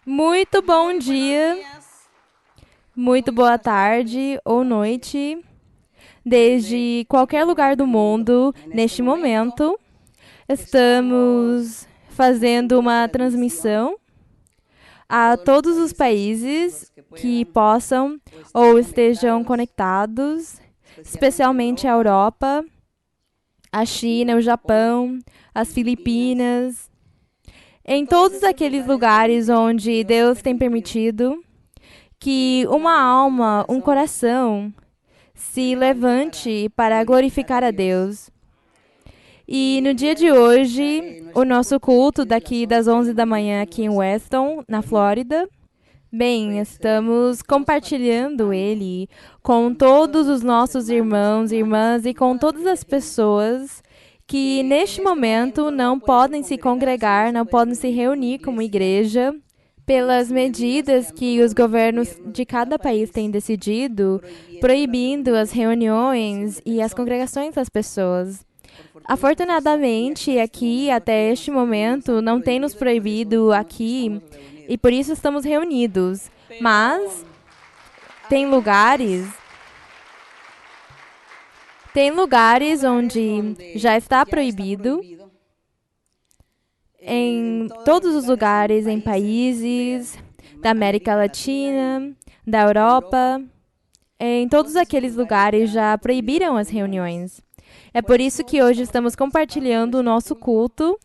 Muito bom dia, muito boa tarde ou noite, desde qualquer lugar do mundo, neste momento. Estamos fazendo uma transmissão a todos os países que possam ou estejam conectados, especialmente a Europa, a China, o Japão, as Filipinas, em todos aqueles lugares onde Deus tem permitido que uma alma, um coração, se levante para glorificar a Deus. E no dia de hoje, o nosso culto daqui das 11 da manhã aqui em Weston, na Flórida, bem, estamos compartilhando ele com todos os nossos irmãos e irmãs e com todas as pessoas que neste momento não podem se congregar, não podem se reunir como igreja, pelas medidas que os governos de cada país têm decidido, proibindo as reuniões e as congregações das pessoas. Afortunadamente, aqui, até este momento, não tem nos proibido aqui e por isso estamos reunidos. Mas tem lugares onde já está proibido, em todos os lugares, em países da América Latina, da Europa, em todos aqueles lugares já proibiram as reuniões. É por isso que hoje estamos compartilhando o nosso culto,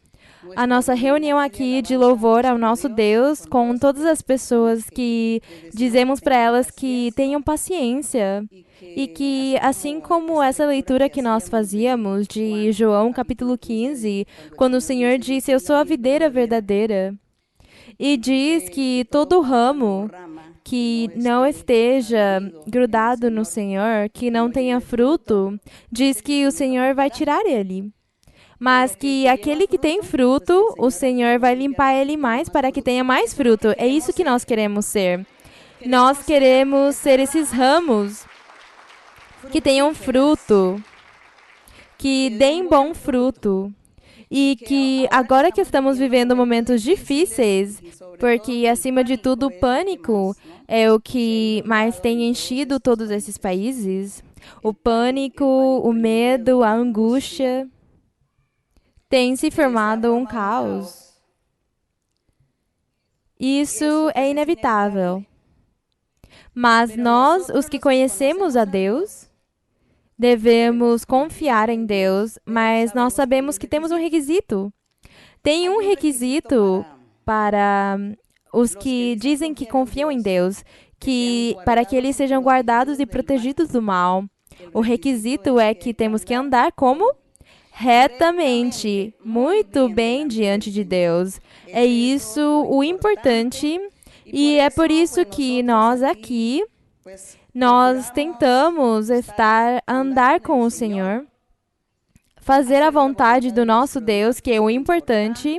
a nossa reunião aqui de louvor ao nosso Deus, com todas as pessoas que dizemos para elas que tenham paciência e que, assim como essa leitura que nós fazíamos de João capítulo 15, quando o Senhor disse: Eu sou a videira verdadeira, e diz que todo ramo que não esteja grudado no Senhor, que não tenha fruto, diz que o Senhor vai tirar ele. Mas que aquele que tem fruto, o Senhor vai limpar ele mais para que tenha mais fruto. É isso que nós queremos ser. Nós queremos ser esses ramos que tenham fruto, que deem bom fruto. E que agora que estamos vivendo momentos difíceis, porque acima de tudo o pânico é o que mais tem enchido todos esses países, o pânico, o medo, a angústia, tem se formado um caos. Isso é inevitável. Mas nós, os que conhecemos a Deus, devemos confiar em Deus, mas nós sabemos que temos um requisito. Tem um requisito para os que dizem que confiam em Deus, que para que eles sejam guardados e protegidos do mal. O requisito é que temos que andar como? Retamente, muito bem diante de Deus. É isso o importante, e é por isso que nós aqui, nós tentamos andar com o Senhor, fazer a vontade do nosso Deus, que é o importante,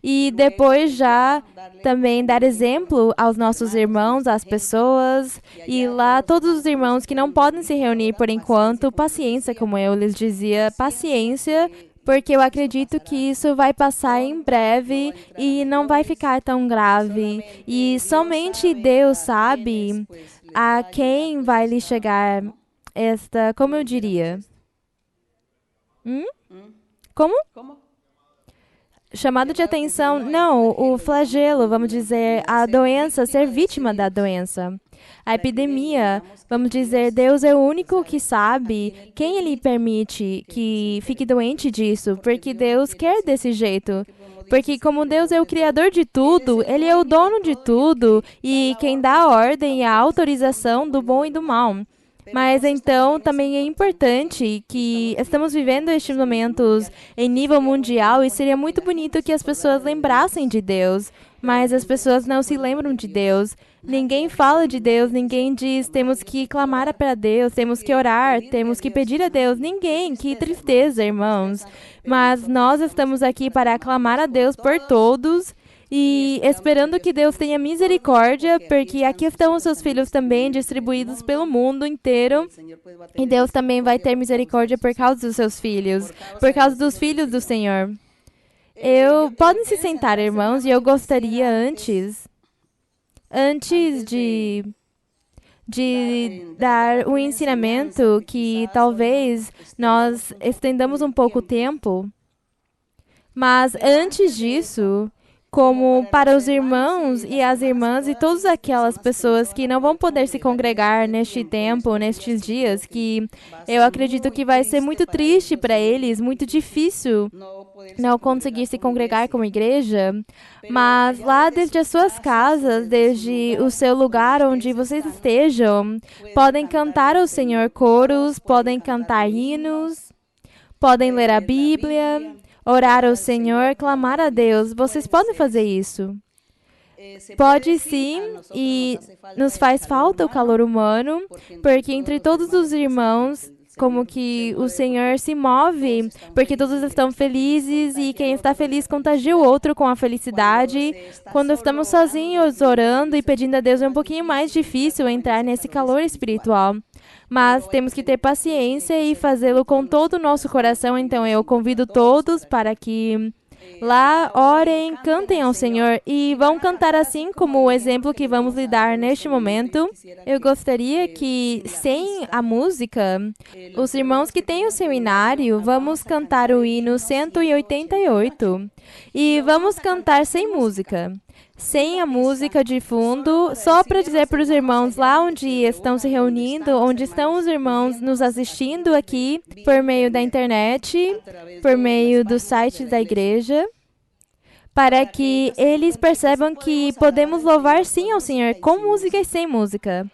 e depois já também dar exemplo aos nossos irmãos, às pessoas, e lá todos os irmãos que não podem se reunir por enquanto, paciência, como eu lhes dizia, paciência, porque eu acredito que isso vai passar em breve e não vai ficar tão grave. E somente Deus sabe a quem vai lhe chegar esta, como eu diria? Como? Chamado de atenção, não, o flagelo, vamos dizer, a doença, ser vítima da doença. A epidemia, vamos dizer, Deus é o único que sabe quem Ele permite que fique doente disso, porque Deus quer desse jeito. Porque como Deus é o criador de tudo, Ele é o dono de tudo e quem dá a ordem e a autorização do bom e do mal. Mas então também é importante que estamos vivendo estes momentos em nível mundial e seria muito bonito que as pessoas lembrassem de Deus, mas as pessoas não se lembram de Deus. Ninguém fala de Deus, ninguém diz temos que clamar para Deus, temos que orar, temos que pedir a Deus. Ninguém, que tristeza, irmãos. Mas nós estamos aqui para clamar a Deus por todos e esperando que Deus tenha misericórdia, porque aqui estão os seus filhos também distribuídos pelo mundo inteiro. E Deus também vai ter misericórdia por causa dos seus filhos, por causa dos filhos do Senhor. Podem se sentar, irmãos, e eu gostaria antes antes de dar o ensinamento que talvez nós estendamos um pouco o tempo, mas antes disso, como para os irmãos e as irmãs e todas aquelas pessoas que não vão poder se congregar neste tempo, nestes dias, que eu acredito que vai ser muito triste para eles, muito difícil não conseguir se congregar como igreja, mas lá desde as suas casas, desde o seu lugar onde vocês estejam, podem cantar ao Senhor coros, podem cantar hinos, podem ler a Bíblia, orar ao Senhor, clamar a Deus. Vocês podem fazer isso. Pode sim, e nos faz falta o calor humano, porque entre todos os irmãos, como que o Senhor se move, porque todos estão felizes e quem está feliz contagia o outro com a felicidade. Quando estamos sozinhos orando e pedindo a Deus, é um pouquinho mais difícil entrar nesse calor espiritual. Mas temos que ter paciência e fazê-lo com todo o nosso coração. Então eu convido todos para que lá orem, cantem ao Senhor e vão cantar assim como o exemplo que vamos lhe dar neste momento. Eu gostaria que, sem a música, os irmãos que têm o seminário, vamos cantar o hino 188 e vamos cantar sem música. Sem a música de fundo, só para dizer para os irmãos lá onde estão se reunindo, onde estão os irmãos nos assistindo aqui, por meio da internet, por meio dos sites da igreja, para que eles percebam que podemos louvar sim ao Senhor com música e sem música.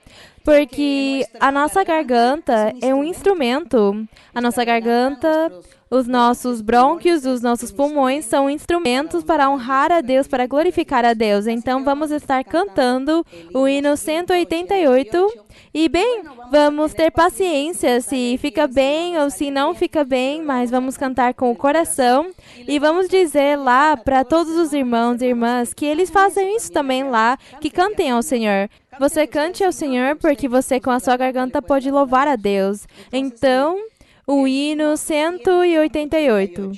Porque a nossa garganta é um instrumento. A nossa garganta, os nossos brônquios, os nossos pulmões são instrumentos para honrar a Deus, para glorificar a Deus. Então vamos estar cantando o hino 188. E bem, vamos ter paciência se fica bem ou se não fica bem, mas vamos cantar com o coração e vamos dizer lá para todos os irmãos e irmãs que eles façam isso também lá, que cantem ao Senhor. Você cante ao Senhor porque você com a sua garganta pode louvar a Deus. Então, o hino 188,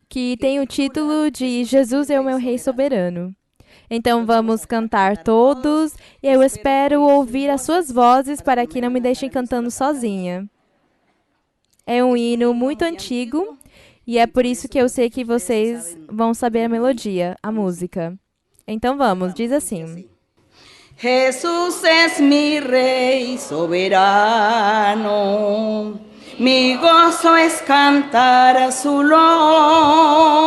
que tem o título de Jesus é o meu Rei Soberano. Então vamos cantar todos. Eu espero ouvir as suas vozes para que não me deixem cantando sozinha. É um hino muito antigo e é por isso que eu sei que vocês vão saber a melodia, a música. Então vamos, diz assim. Jesús es mi Rey soberano, mi gozo es cantar a su loor.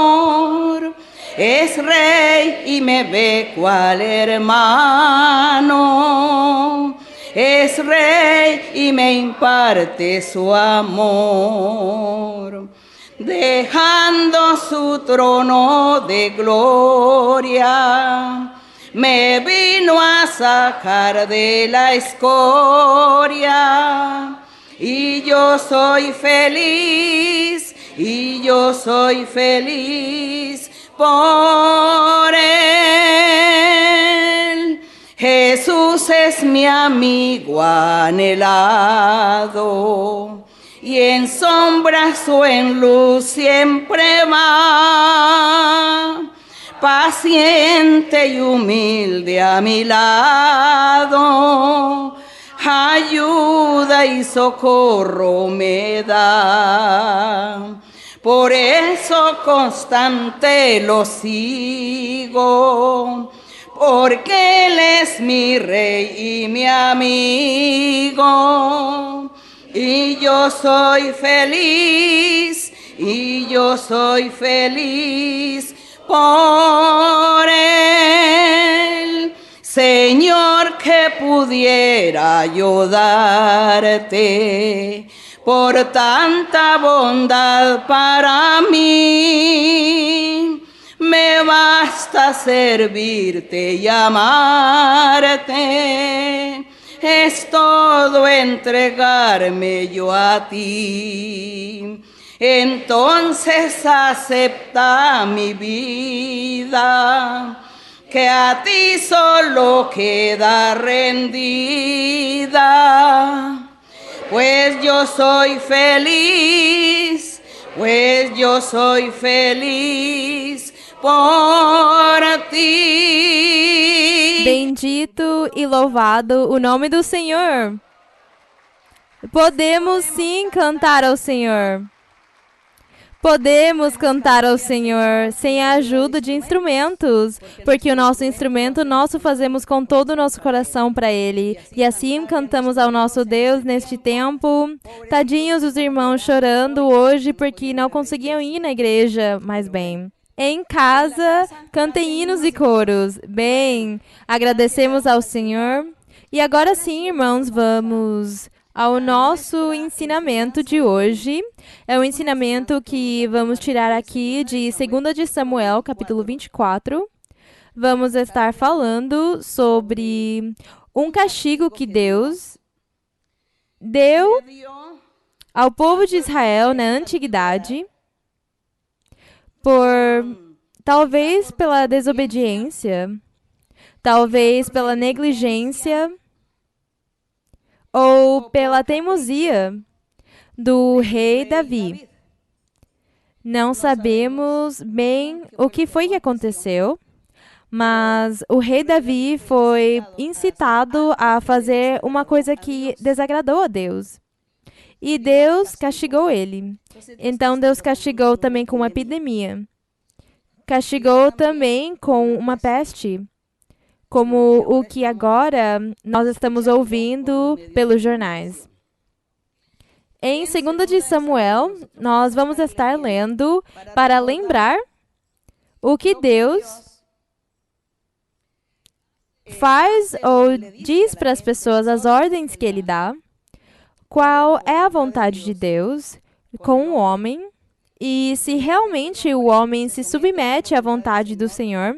Es Rey y me ve cual hermano, es Rey y me imparte su amor. Dejando su trono de gloria, me vino a sacar de la escoria, y yo soy feliz, por él. Jesús es mi amigo anhelado, y en sombras o en luz siempre va, paciente y humilde a mi lado, ayuda y socorro me da. Por eso constante lo sigo, porque Él es mi Rey y mi amigo. Y yo soy feliz, por él. Señor, que pudiera yo darte por tanta bondad para mí. Me basta servirte y amarte. Es todo entregarme yo a ti. Entonces acepta mi vida, que a ti solo queda rendida. Pues yo soy feliz, por ti. e louvado o nome do Senhor. Podemos sim cantar ao Senhor. Podemos cantar ao Senhor sem a ajuda de instrumentos, porque o nosso instrumento nosso fazemos com todo o nosso coração para Ele. E assim cantamos ao nosso Deus neste tempo. Tadinhos os irmãos chorando hoje porque não conseguiam ir na igreja mais bem. Em casa, cantem hinos e coros. Bem, agradecemos ao Senhor. E agora sim, irmãos, vamos ao nosso ensinamento de hoje. É um ensinamento que vamos tirar aqui de 2 de Samuel, capítulo 24. Vamos estar falando sobre um castigo que Deus deu ao povo de Israel na antiguidade, talvez pela desobediência, talvez pela negligência, ou pela teimosia do rei Davi. Não sabemos bem o que foi que aconteceu, mas o rei Davi foi incitado a fazer uma coisa que desagradou a Deus. E Deus castigou ele. Então Deus castigou também com uma epidemia. Castigou também com uma peste, como o que agora nós estamos ouvindo pelos jornais. Em 2 de Samuel, nós vamos estar lendo para lembrar o que Deus faz ou diz para as pessoas, as ordens que Ele dá, qual é a vontade de Deus com o homem, e se realmente o homem se submete à vontade do Senhor,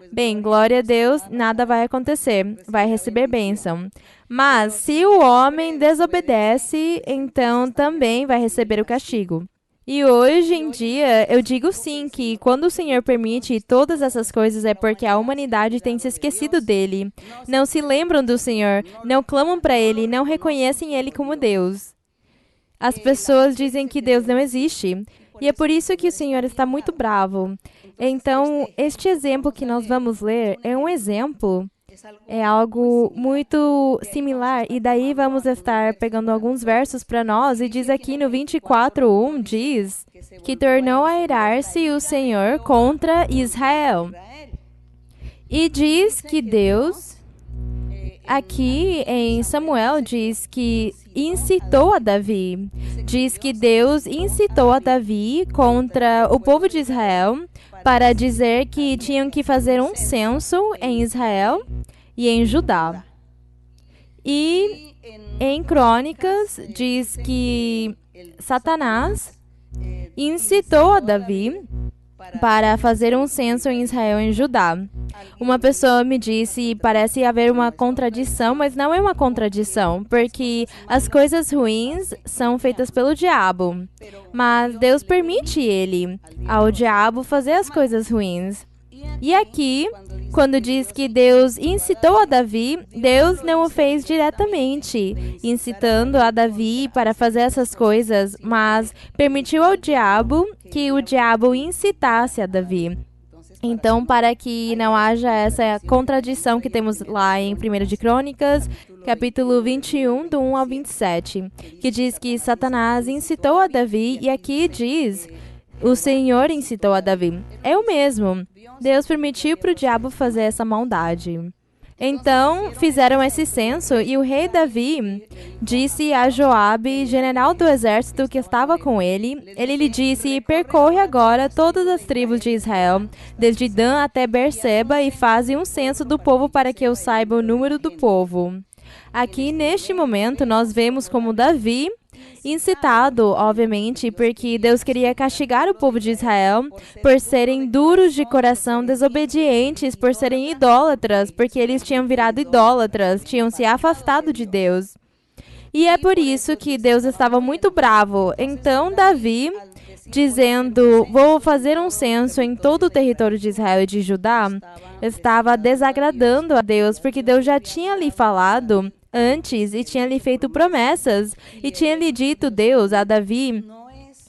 bem, glória a Deus, nada vai acontecer, vai receber bênção. Mas se o homem desobedece, então também vai receber o castigo. E hoje em dia, eu digo sim que quando o Senhor permite todas essas coisas é porque a humanidade tem se esquecido dele. Não se lembram do Senhor, não clamam para Ele, não reconhecem Ele como Deus. As pessoas dizem que Deus não existe. E é por isso que o Senhor está muito bravo. Então, este exemplo que nós vamos ler é um exemplo, é algo muito similar. E daí vamos estar pegando alguns versos para nós. E diz aqui no 24:1, diz que tornou a irar-se o Senhor contra Israel. E diz que Deus, aqui em Samuel, diz que incitou a Davi. Diz que Deus incitou a Davi contra o povo de Israel para dizer que tinham que fazer um censo em Israel e em Judá. E em Crônicas diz que Satanás incitou a Davi para fazer um censo em Israel e em Judá. Uma pessoa me disse, parece haver uma contradição, mas não é uma contradição, porque as coisas ruins são feitas pelo diabo, mas Deus permite ao diabo fazer as coisas ruins. E aqui, quando diz que Deus incitou a Davi, Deus não o fez diretamente, incitando a Davi para fazer essas coisas, mas permitiu ao diabo que o diabo incitasse a Davi. Então, para que não haja essa contradição que temos lá em 1 de Crônicas, capítulo 21, do 1 ao 27, que diz que Satanás incitou a Davi, e aqui diz, o Senhor incitou a Davi. É o mesmo. Deus permitiu para o diabo fazer essa maldade. Então, fizeram esse censo e o rei Davi disse a Joabe, general do exército que estava com ele, ele lhe disse, percorre agora todas as tribos de Israel, desde Dan até Berseba, e faze um censo do povo para que eu saiba o número do povo. Aqui, neste momento, nós vemos como Davi, incitado, obviamente, porque Deus queria castigar o povo de Israel por serem duros de coração, desobedientes, por serem idólatras, porque eles tinham virado idólatras, tinham se afastado de Deus. E é por isso que Deus estava muito bravo. Então, Davi, dizendo, vou fazer um censo em todo o território de Israel e de Judá, estava desagradando a Deus, porque Deus já tinha lhe falado antes e tinha lhe feito promessas e tinha lhe dito, Deus, a Davi,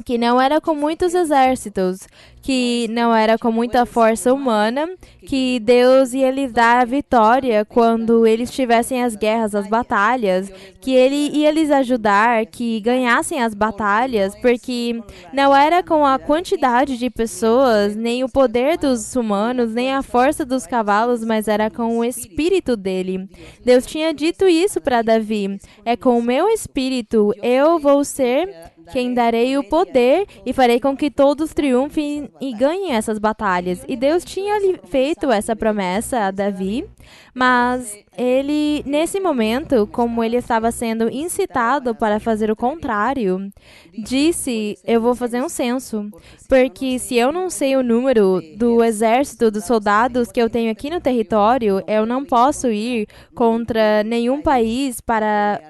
que não era com muitos exércitos, que não era com muita força humana, que Deus ia lhes dar a vitória quando eles tivessem as guerras, as batalhas, que Ele ia lhes ajudar, que ganhassem as batalhas, porque não era com a quantidade de pessoas, nem o poder dos humanos, nem a força dos cavalos, mas era com o espírito dele. Deus tinha dito isso para Davi: é com o meu espírito eu vou ser quem darei o poder e farei com que todos triunfem e ganhem essas batalhas. E Deus tinha feito essa promessa a Davi, mas ele, nesse momento, como ele estava sendo incitado para fazer o contrário, disse: eu vou fazer um censo, porque se eu não sei o número do exército, dos soldados que eu tenho aqui no território, eu não posso ir contra nenhum país para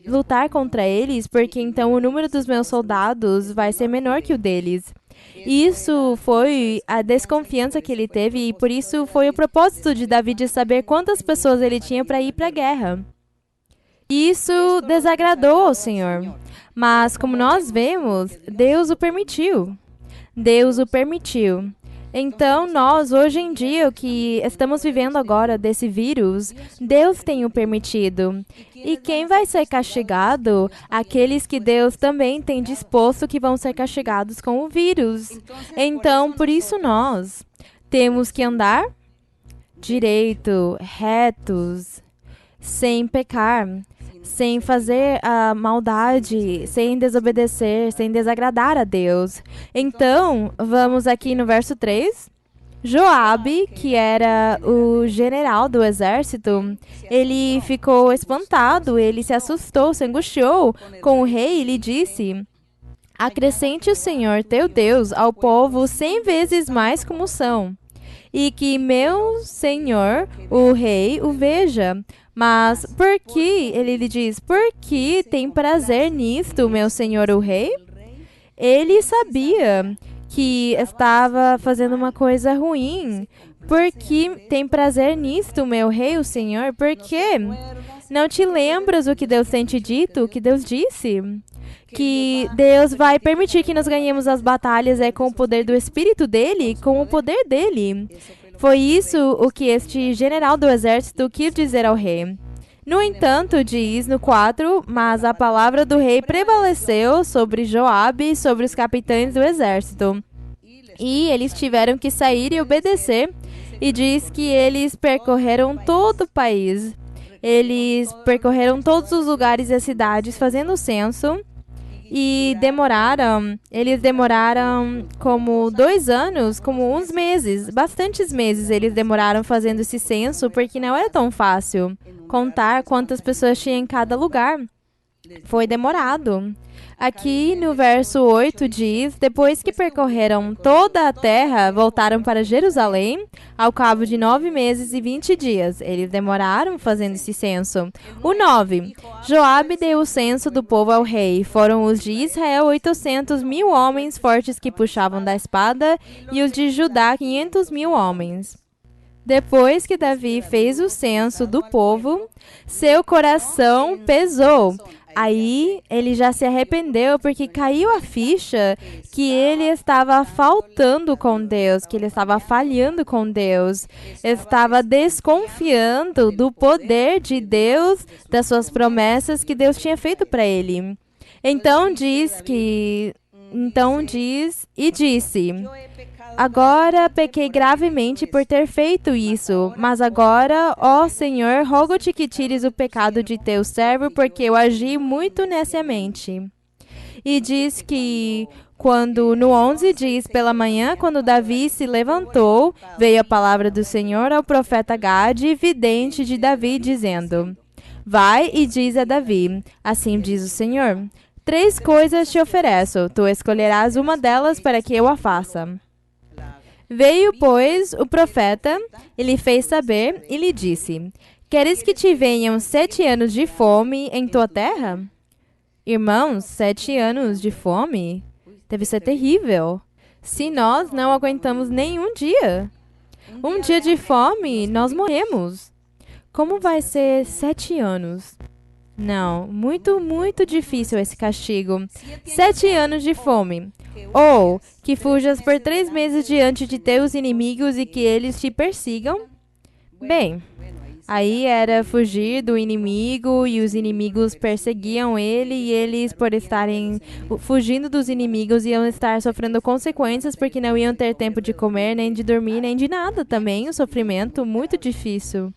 lutar contra eles, porque então o número dos meus soldados vai ser menor que o deles. Isso foi a desconfiança que ele teve e por isso foi o propósito de Davi de saber quantas pessoas ele tinha para ir para a guerra. Isso desagradou ao Senhor, mas como nós vemos, Deus o permitiu. Deus o permitiu. Então, nós, hoje em dia, o que estamos vivendo agora desse vírus, Deus tem o permitido. E quem vai ser castigado? Aqueles que Deus também tem disposto que vão ser castigados com o vírus. Então, por isso nós temos que andar direito, retos, sem pecar, sem fazer a maldade, sem desobedecer, sem desagradar a Deus. Então, vamos aqui no verso 3. Joabe, que era o general do exército, ele ficou espantado, ele se assustou, se angustiou com o rei e lhe disse: acrescente o Senhor teu Deus ao povo 100 vezes mais como são, e que meu senhor, o rei, o veja. Mas por que, ele lhe diz, por que tem prazer nisto, meu senhor, o rei? Ele sabia que estava fazendo uma coisa ruim. Por que tem prazer nisto, meu rei, o senhor? Por quê? Não te lembras o que Deus tem te dito, o que Deus disse? Que Deus vai permitir que nós ganhemos as batalhas com o poder do Espírito dele, com o poder dele. Foi isso o que este general do exército quis dizer ao rei. No entanto, diz no 4, mas a palavra do rei prevaleceu sobre Joabe e sobre os capitães do exército. E eles tiveram que sair e obedecer. E diz que eles percorreram todo o país. Eles percorreram todos os lugares e as cidades fazendo o censo. E eles demoraram como 2 anos, como uns meses, bastantes meses eles demoraram fazendo esse censo, porque não era tão fácil contar quantas pessoas tinha em cada lugar. Foi demorado. Aqui no verso 8 diz: depois que percorreram toda a terra, voltaram para Jerusalém ao cabo de 9 meses e 20 dias. Eles demoraram fazendo esse censo. O 9. Joabe deu o censo do povo ao rei. Foram os de Israel 800.000 homens fortes que puxavam da espada e os de Judá 500.000 homens. Depois que Davi fez o censo do povo, seu coração pesou. Aí ele já se arrependeu porque caiu a ficha que ele estava faltando com Deus, que ele estava falhando com Deus, estava desconfiando do poder de Deus, das suas promessas que Deus tinha feito para ele. Então diz e disse: agora pequei gravemente por ter feito isso, mas agora, ó Senhor, rogo-te que tires o pecado de teu servo, porque eu agi muito neciamente. E diz que, no 11 diz, pela manhã, quando Davi se levantou, veio a palavra do Senhor ao profeta Gade, vidente de Davi, dizendo: vai e diz a Davi, assim diz o Senhor, 3 coisas te ofereço, tu escolherás uma delas para que eu a faça. Veio, pois, o profeta, e lhe fez saber, e lhe disse: queres que te venham 7 anos de fome em tua terra? Irmãos, 7 anos de fome? Deve ser terrível. Se nós não aguentamos nenhum dia. Um dia de fome, nós morremos. Como vai ser 7 anos? Não, muito, muito difícil esse castigo. 7 anos de fome. Ou que fujas por 3 meses diante de teus inimigos e que eles te persigam. Bem, aí era fugir do inimigo e os inimigos perseguiam ele e eles, por estarem fugindo dos inimigos, iam estar sofrendo consequências porque não iam ter tempo de comer, nem de dormir, nem de nada também. Um sofrimento muito difícil.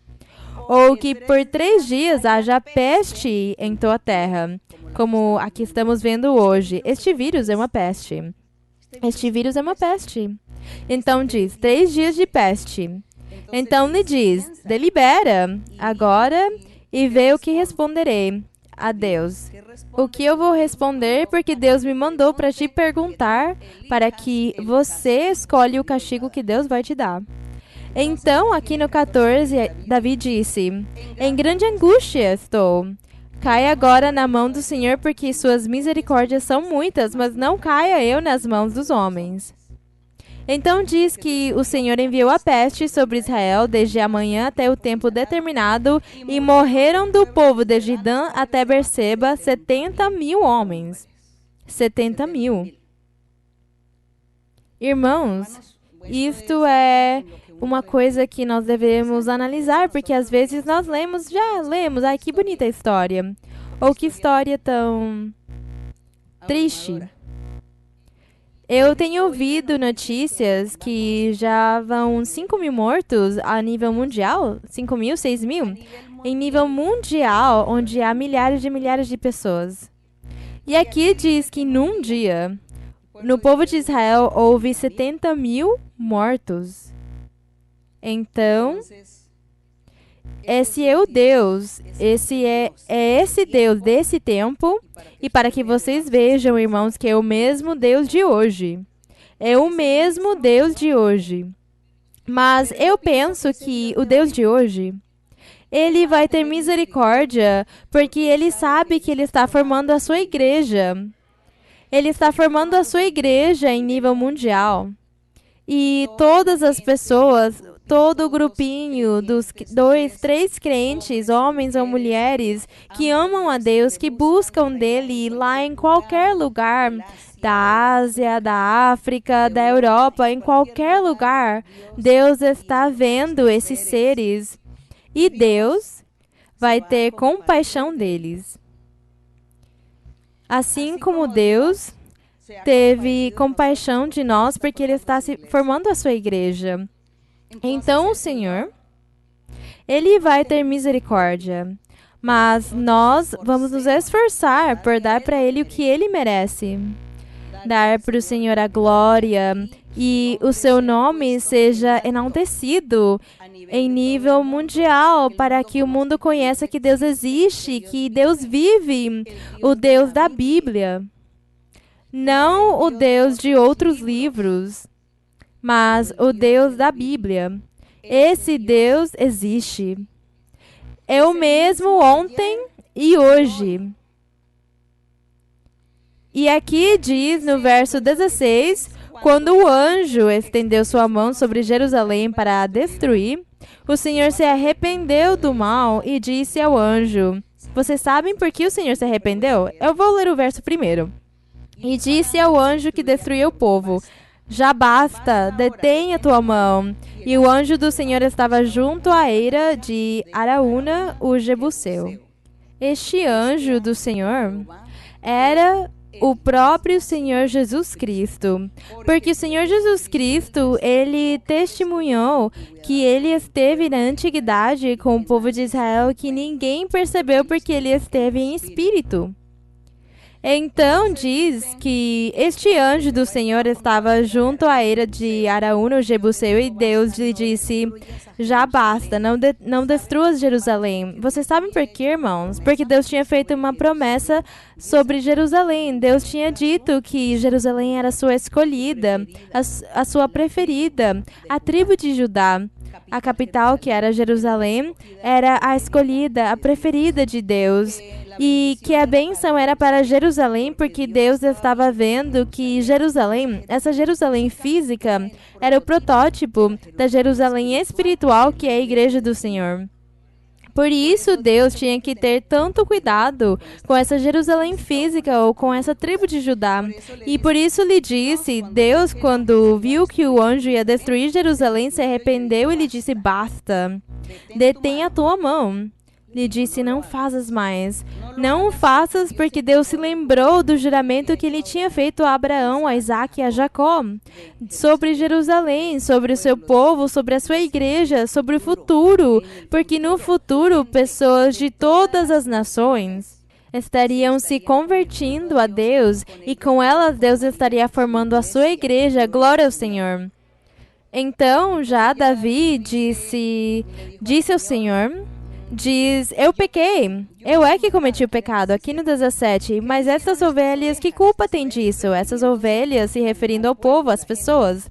Ou que por 3 dias haja peste em tua terra, como aqui estamos vendo hoje. Este vírus é uma peste. Este vírus é uma peste. Então diz, 3 dias de peste. Então lhe diz, delibera agora e vê o que responderei a Deus. O que eu vou responder, porque Deus me mandou para te perguntar, para que você escolhe o castigo que Deus vai te dar. Então, aqui no 14, Davi disse, em grande angústia estou. Cai agora na mão do Senhor, porque suas misericórdias são muitas, mas não caia eu nas mãos dos homens. Então diz que o Senhor enviou a peste sobre Israel desde amanhã até o tempo determinado, e morreram do povo desde Dan até Berseba 70.000 homens. 70.000. Irmãos, isto é uma coisa que nós devemos analisar, porque às vezes nós já lemos, ai que bonita história. Ou que história tão triste. Eu tenho ouvido notícias que já vão 5.000 mortos a nível mundial, 5.000, 6.000, em nível mundial, onde há milhares de pessoas. E aqui diz que num dia, no povo de Israel, houve 70.000 mortos. Então, esse é o Deus, esse Deus desse tempo, e para que vocês vejam, irmãos, que é o mesmo Deus de hoje. É o mesmo Deus de hoje. Mas eu penso que o Deus de hoje, ele vai ter misericórdia, porque ele sabe que ele está formando a sua igreja. Ele está formando a sua igreja em nível mundial. E todas as pessoas, todo o grupinho dos 2, 3 crentes, homens ou mulheres, que amam a Deus, que buscam dele lá em qualquer lugar, da Ásia, da África, da Europa, em qualquer lugar, Deus está vendo esses seres. E Deus vai ter compaixão deles. Assim como Deus teve compaixão de nós, porque ele está formando a sua igreja. Então o Senhor, ele vai ter misericórdia, mas nós vamos nos esforçar por dar para ele o que ele merece. Dar para o Senhor a glória e o seu nome seja enaltecido em nível mundial, para que o mundo conheça que Deus existe, que Deus vive, o Deus da Bíblia. Não o Deus de outros livros, mas o Deus da Bíblia. Esse Deus existe. É o mesmo ontem e hoje. E aqui diz no verso 16, quando o anjo estendeu sua mão sobre Jerusalém para a destruir, o Senhor se arrependeu do mal e disse ao anjo, vocês sabem por que o Senhor se arrependeu? Eu vou ler o verso primeiro. E disse ao anjo que destruiu o povo, já basta, detém a tua mão. E o anjo do Senhor estava junto à eira de Araúna, o Jebuseu. Este anjo do Senhor era o próprio Senhor Jesus Cristo, porque o Senhor Jesus Cristo, ele testemunhou que ele esteve na antiguidade com o povo de Israel, que ninguém percebeu porque ele esteve em espírito. Então diz que este anjo do Senhor estava junto à eira de Araúna, o Jebuseu, e Deus lhe disse, já basta, não destruas Jerusalém. Vocês sabem por quê, irmãos? Porque Deus tinha feito uma promessa sobre Jerusalém. Deus tinha dito que Jerusalém era a sua escolhida, a sua preferida, a tribo de Judá. A capital, que era Jerusalém, era a escolhida, a preferida de Deus. E que a bênção era para Jerusalém, porque Deus estava vendo que Jerusalém, essa Jerusalém física, era o protótipo da Jerusalém espiritual, que é a igreja do Senhor. Por isso, Deus tinha que ter tanto cuidado com essa Jerusalém física ou com essa tribo de Judá. E por isso lhe disse, Deus, quando viu que o anjo ia destruir Jerusalém, se arrependeu e lhe disse, basta, detém a tua mão. Lhe disse, não faças mais. Não o faças porque Deus se lembrou do juramento que ele tinha feito a Abraão, a Isaque e a Jacó, sobre Jerusalém, sobre o seu povo, sobre a sua igreja, sobre o futuro, porque no futuro pessoas de todas as nações estariam se convertindo a Deus e com elas Deus estaria formando a sua igreja. Glória ao Senhor. Então já Davi disse ao Senhor, diz, eu pequei, eu é que cometi o pecado, aqui no 17, mas essas ovelhas, que culpa tem disso? Essas ovelhas, se referindo ao povo, às pessoas.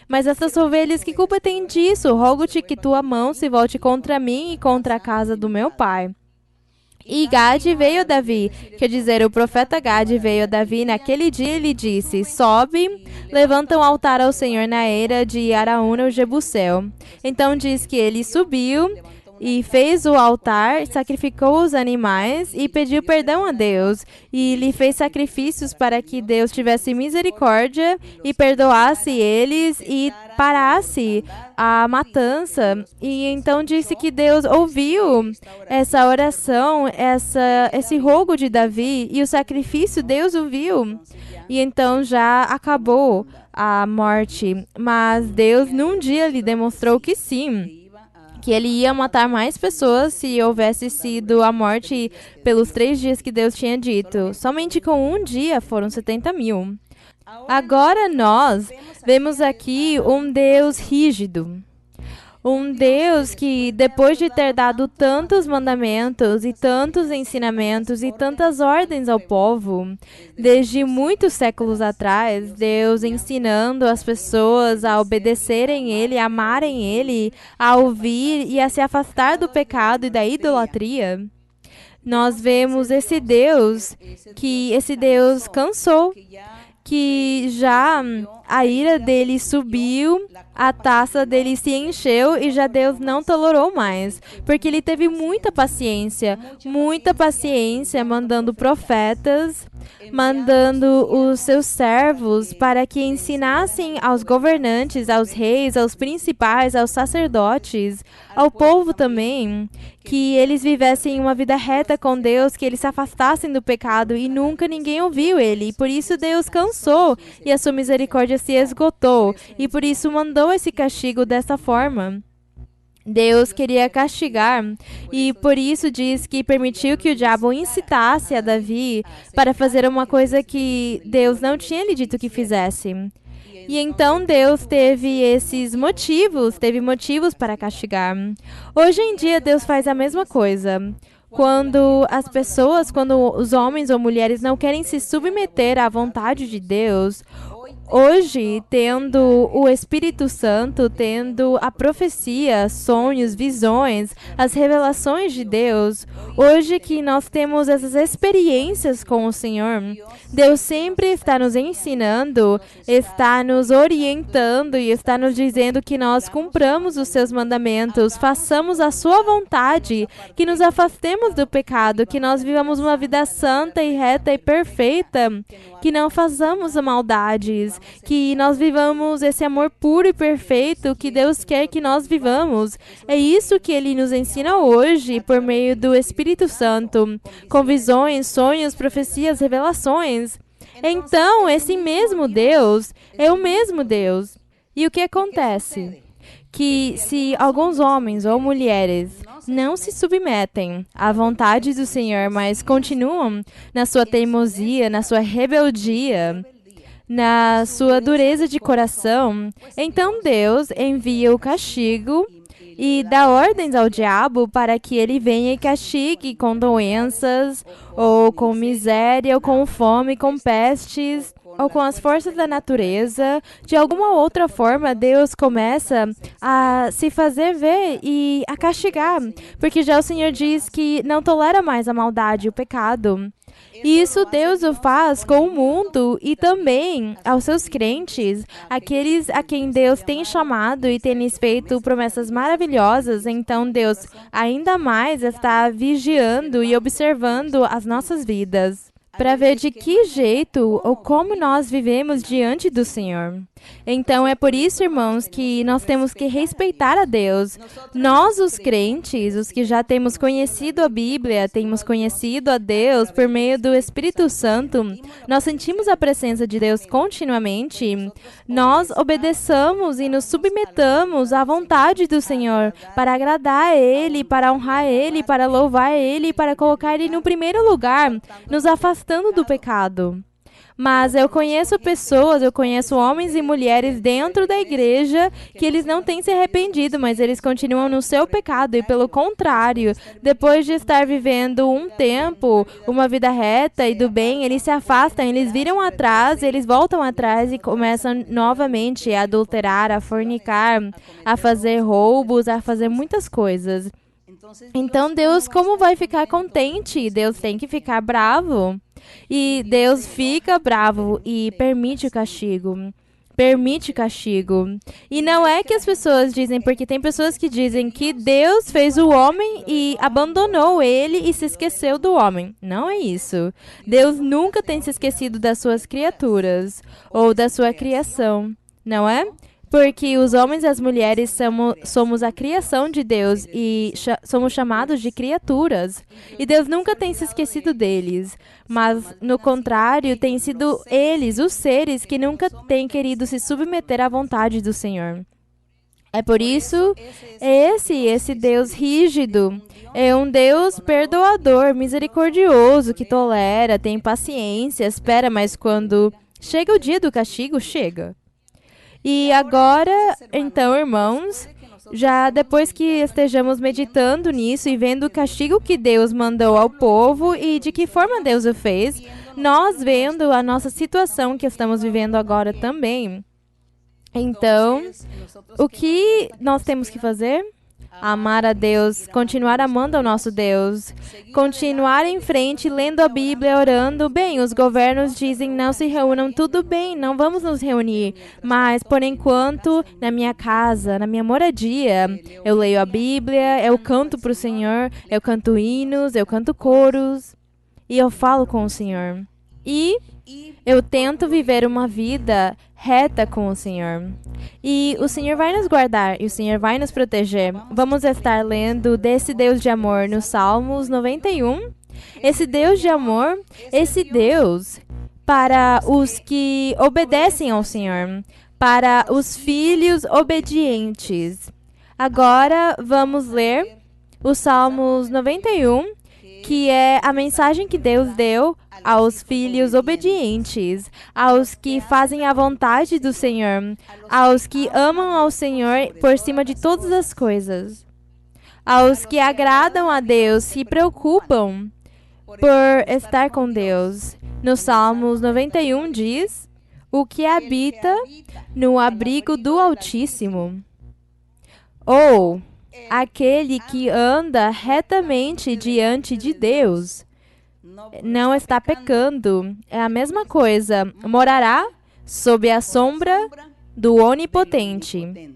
Mas essas ovelhas, que culpa tem disso? Rogo-te que tua mão se volte contra mim e contra a casa do meu pai. E Gade veio a Davi, quer dizer, o profeta Gade veio a Davi naquele dia e lhe disse, sobe, levanta um altar ao Senhor na eira de Araúna o Jebuseu. Então diz que ele subiu e fez o altar, sacrificou os animais e pediu perdão a Deus. E lhe fez sacrifícios para que Deus tivesse misericórdia e perdoasse eles e parasse a matança. E então disse que Deus ouviu essa oração, esse rogo de Davi e o sacrifício Deus ouviu. E então já acabou a morte. Mas Deus num dia lhe demonstrou que sim, que ele ia matar mais pessoas se houvesse sido a morte pelos 3 dias que Deus tinha dito. Somente com um dia foram 70 mil. Agora nós vemos aqui um Deus rígido. Um Deus que, depois de ter dado tantos mandamentos e tantos ensinamentos e tantas ordens ao povo, desde muitos séculos atrás, Deus ensinando as pessoas a obedecerem Ele, a amarem Ele, a ouvir e a se afastar do pecado e da idolatria, nós vemos esse Deus cansou, que já a ira dele subiu, a taça dele se encheu e já Deus não tolerou mais, porque ele teve muita paciência, mandando profetas, mandando os seus servos para que ensinassem aos governantes, aos reis, aos principais, aos sacerdotes, ao povo também, que eles vivessem uma vida reta com Deus, que eles se afastassem do pecado, e nunca ninguém ouviu ele. E por isso Deus cansou e a sua misericórdia se esgotou, e por isso mandou esse castigo dessa forma. Deus queria castigar e por isso diz que permitiu que o diabo incitasse a Davi para fazer uma coisa que Deus não tinha lhe dito que fizesse. E então Deus teve motivos para castigar. Hoje em dia Deus faz a mesma coisa. Quando os homens ou mulheres não querem se submeter à vontade de Deus, hoje, tendo o Espírito Santo, tendo a profecia, sonhos, visões, as revelações de Deus, hoje que nós temos essas experiências com o Senhor, Deus sempre está nos ensinando, está nos orientando e está nos dizendo que nós cumpramos os seus mandamentos, façamos a sua vontade, que nos afastemos do pecado, que nós vivamos uma vida santa e reta e perfeita, que não façamos maldades, que nós vivamos esse amor puro e perfeito que Deus quer que nós vivamos. É isso que Ele nos ensina hoje por meio do Espírito Santo, com visões, sonhos, profecias, revelações. Então, esse mesmo Deus é o mesmo Deus. E o que acontece? Que se alguns homens ou mulheres não se submetem à vontade do Senhor, mas continuam na sua teimosia, na sua rebeldia, na sua dureza de coração, então Deus envia o castigo e dá ordens ao diabo para que ele venha e castigue com doenças, ou com miséria, ou com fome, com pestes, ou com as forças da natureza, de alguma outra forma, Deus começa a se fazer ver e a castigar, porque já o Senhor diz que não tolera mais a maldade e o pecado. E isso Deus o faz com o mundo e também aos seus crentes, aqueles a quem Deus tem chamado e tem lhes feito promessas maravilhosas. Então Deus ainda mais está vigiando e observando as nossas vidas, para ver de que jeito ou como nós vivemos diante do Senhor. Então é por isso, irmãos, que nós temos que respeitar a Deus. Nós, os crentes, os que já temos conhecido a Bíblia, temos conhecido a Deus por meio do Espírito Santo, nós sentimos a presença de Deus continuamente. Nós obedeçamos e nos submetamos à vontade do Senhor para agradar a Ele, para honrar Ele, para louvar Ele, para colocar Ele no primeiro lugar, nos afastando do pecado. Mas eu conheço pessoas, eu conheço homens e mulheres dentro da igreja que eles não têm se arrependido, mas eles continuam no seu pecado e, pelo contrário, depois de estar vivendo um tempo, uma vida reta e do bem, eles se afastam, eles viram atrás, eles voltam atrás e começam novamente a adulterar, a fornicar, a fazer roubos, a fazer muitas coisas. Então Deus, como vai ficar contente? Deus tem que ficar bravo. E Deus fica bravo e permite o castigo. Permite o castigo. E não é que as pessoas dizem, porque tem pessoas que dizem que Deus fez o homem e abandonou ele e se esqueceu do homem. Não é isso. Deus nunca tem se esquecido das suas criaturas ou da sua criação, não é? Porque os homens e as mulheres somos a criação de Deus e somos chamados de criaturas. E Deus nunca tem se esquecido deles. Mas, no contrário, tem sido eles, os seres, que nunca têm querido se submeter à vontade do Senhor. É por isso, esse Deus rígido é um Deus perdoador, misericordioso, que tolera, tem paciência, espera, mas quando chega o dia do castigo, chega. E agora, então, irmãos, já depois que estejamos meditando nisso e vendo o castigo que Deus mandou ao povo e de que forma Deus o fez, nós vendo a nossa situação que estamos vivendo agora também. Então, o que nós temos que fazer? Amar a Deus, continuar amando ao nosso Deus, continuar em frente, lendo a Bíblia, orando. Bem, os governos dizem não se reúnam, tudo bem, não vamos nos reunir, mas por enquanto, na minha casa, na minha moradia, eu leio a Bíblia, eu canto para o Senhor, eu canto hinos, eu canto coros e eu falo com o Senhor. E eu tento viver uma vida reta com o Senhor. E o Senhor vai nos guardar e o Senhor vai nos proteger. Vamos estar lendo desse Deus de amor no Salmos 91. Esse Deus de amor, esse Deus para os que obedecem ao Senhor, para os filhos obedientes. Agora vamos ler o Salmos 91, que é a mensagem que Deus deu aos filhos obedientes, aos que fazem a vontade do Senhor, aos que amam ao Senhor por cima de todas as coisas, aos que agradam a Deus, se preocupam por estar com Deus. No Salmos 91 diz: o que habita no abrigo do Altíssimo, ou aquele que anda retamente diante de Deus, não está pecando. É a mesma coisa. Morará sob a sombra do Onipotente.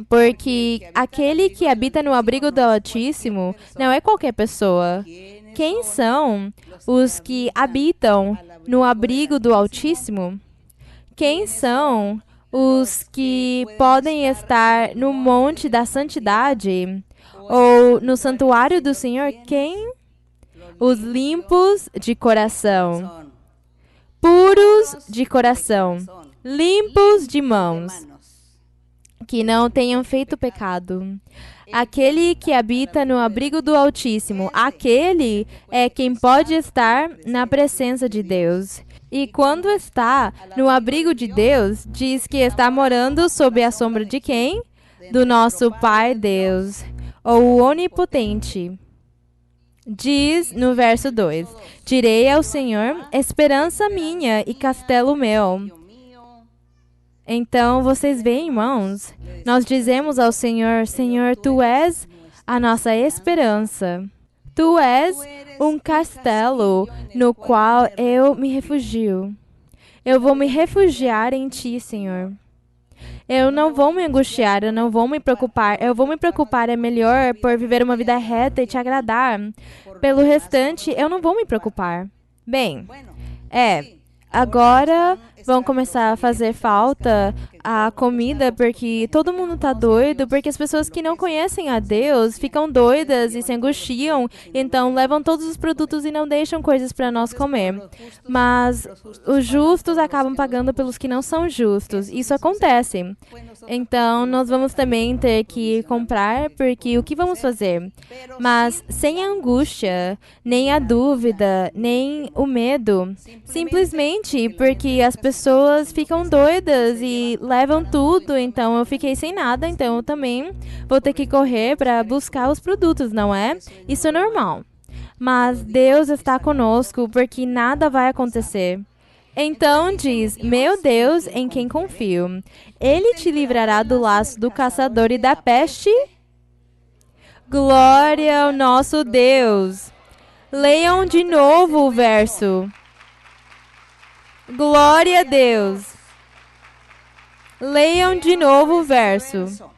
Porque aquele que habita no abrigo do Altíssimo não é qualquer pessoa. Quem são os que habitam no abrigo do Altíssimo? Quem são os que podem estar no monte da santidade ou no santuário do Senhor? Quem? Os limpos de coração, puros de coração, limpos de mãos, que não tenham feito pecado. Aquele que habita no abrigo do Altíssimo, aquele é quem pode estar na presença de Deus. E quando está no abrigo de Deus, diz que está morando sob a sombra de quem? Do nosso Pai Deus, ou o Onipotente. Diz no verso 2: Direi ao Senhor, esperança minha e castelo meu. Então, vocês veem, irmãos, nós dizemos ao Senhor, Senhor, Tu és a nossa esperança. Tu és um castelo no qual eu me refugio. Eu vou me refugiar em Ti, Senhor. Eu não vou me angustiar, eu não vou me preocupar. Eu vou me preocupar é melhor por viver uma vida reta e Te agradar. Pelo restante, eu não vou me preocupar. Bem, agora vão começar a fazer falta a comida porque todo mundo tá doido, porque as pessoas que não conhecem a Deus ficam doidas e se angustiam, então levam todos os produtos e não deixam coisas para nós comer. Mas os justos acabam pagando pelos que não são justos. Isso acontece. Então nós vamos também ter que comprar, porque o que vamos fazer? Mas sem a angústia, nem a dúvida, nem o medo. Simplesmente porque as pessoas ficam doidas e levam tudo, então eu fiquei sem nada, então eu também vou ter que correr para buscar os produtos, não é? Isso é normal. Mas Deus está conosco porque nada vai acontecer. Então diz, meu Deus, em quem confio. Ele te livrará do laço do caçador e da peste? Glória ao nosso Deus. Leiam de novo o verso. Glória a Deus. Leiam de novo o verso.